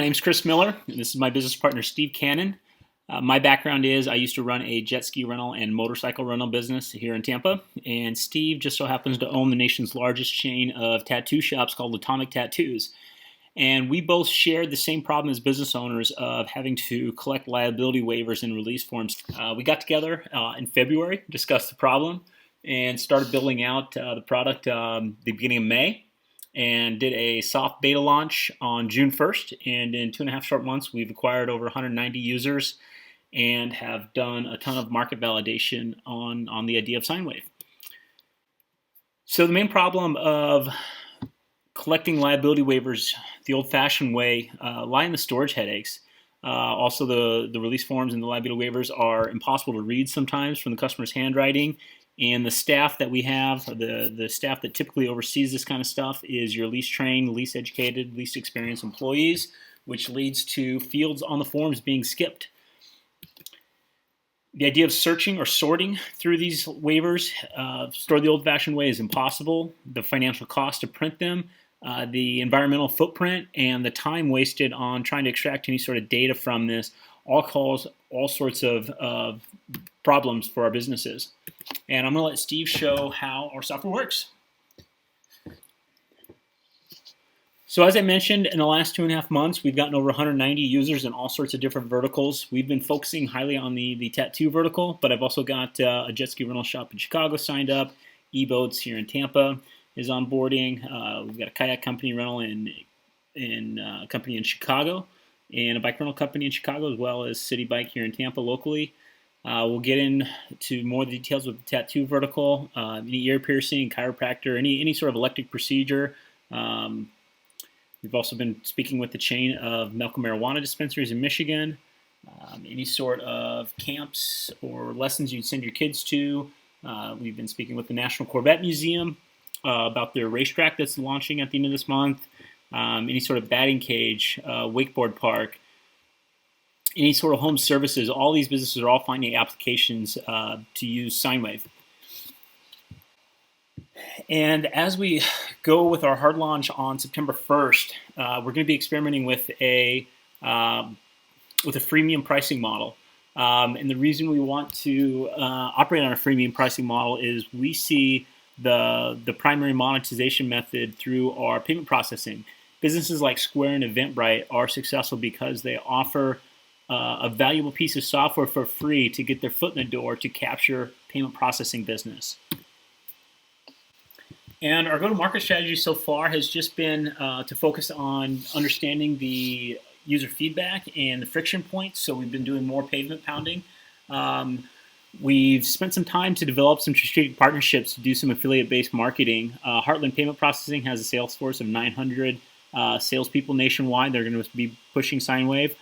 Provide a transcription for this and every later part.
name's Chris Miller, and this is my business partner, Steve Cannon. My background is I used to run a jet ski rental and motorcycle rental business here in Tampa, and Steve just so happens to own the nation's largest chain of tattoo shops called Atomic Tattoos. And we both shared the same problem as business owners of having to collect liability waivers and release forms. We got together in February, discussed the problem, and started building out the product the beginning of May, and did a soft beta launch on June 1st. And in 2.5 short months, we've acquired over 190 users and have done a ton of market validation on the idea of SignWave. So the main problem of collecting liability waivers the old-fashioned way lie in the storage headaches. Also, the release forms and the liability waivers are impossible to read sometimes from the customer's handwriting. And the staff that we have, the staff that typically oversees this kind of stuff, is your least trained, least educated, least experienced employees, which leads to fields on the forms being skipped. The idea of searching or sorting through these waivers, stored the old-fashioned way, is impossible. The financial cost to print them, the environmental footprint, and the time wasted on trying to extract any sort of data from this all cause all sorts of problems for our businesses. And I'm going to let Steve show how our software works. So as I mentioned, in the last 2.5 months, we've gotten over 190 users in all sorts of different verticals. We've been focusing highly on the tattoo vertical, but I've also got a jet ski rental shop in Chicago signed up. eBoats here in Tampa is onboarding. We've got a kayak company rental in a company in Chicago, and a bike rental company in Chicago, as well as City Bike here in Tampa locally. We'll get into more details with the tattoo vertical, any ear piercing, chiropractor, any sort of elective procedure. We've also been speaking with the chain of medical marijuana dispensaries in Michigan, any sort of camps or lessons you'd send your kids to. We've been speaking with the National Corvette Museum about their racetrack that's launching at the end of this month, any sort of batting cage, wakeboard park, any sort of home services. All these businesses are all finding applications to use SignWave. And as we go with our hard launch on September 1st, we're going to be experimenting with a freemium pricing model. And the reason we want to operate on a freemium pricing model is we see the primary monetization method through our payment processing. Businesses like Square and Eventbrite are successful because they offer a valuable piece of software for free to get their foot in the door to capture payment processing business. And our go-to-market strategy so far has just been to focus on understanding the user feedback and the friction points. So we've been doing more pavement pounding. We've spent some time to develop some strategic partnerships to do some affiliate-based marketing. Heartland Payment Processing has a sales force of 900 salespeople nationwide. They're going to be pushing SignWave.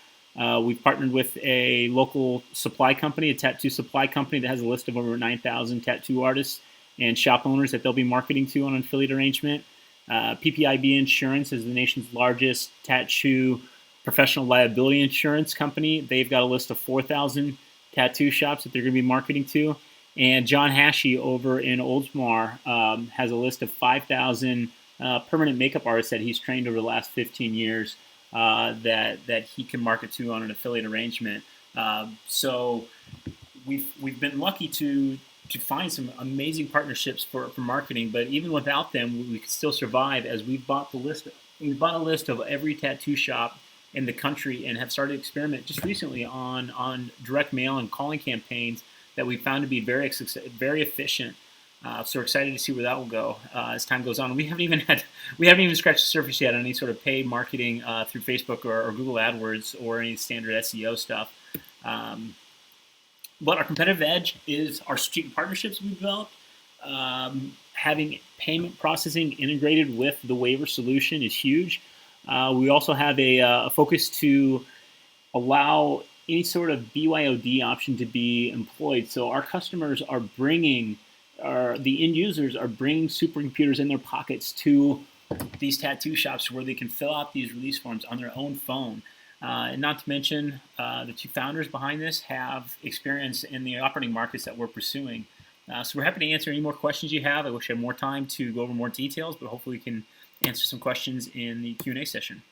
We've partnered with a local supply company, a tattoo supply company that has a list of over 9,000 tattoo artists and shop owners that they'll be marketing to on an affiliate arrangement. PPIB Insurance is the nation's largest tattoo professional liability insurance company. They've got a list of 4,000 tattoo shops that they're going to be marketing to. And John Hashey over in Oldsmar has a list of 5,000 permanent makeup artists that he's trained over the last 15 years that he can market to on an affiliate arrangement. So we've been lucky to find some amazing partnerships for marketing, but even without them, we could still survive, as we've bought a list of every tattoo shop in the country and have started to experiment just recently on direct mail and calling campaigns that we found to be very efficient. So we're excited to see where that will go as time goes on. We haven't even scratched the surface yet on any sort of paid marketing through Facebook or Google AdWords or any standard SEO stuff. But our competitive edge is our strategic partnerships we've developed. Having payment processing integrated with the waiver solution is huge. We also have a focus to allow any sort of BYOD option to be employed. So our customers are bringing, the end users are bringing supercomputers in their pockets to these tattoo shops where they can fill out these release forms on their own phone. And not to mention, the two founders behind this have experience in the operating markets that we're pursuing. So we're happy to answer any more questions you have. I wish I had more time to go over more details, but hopefully we can answer some questions in the Q&A session.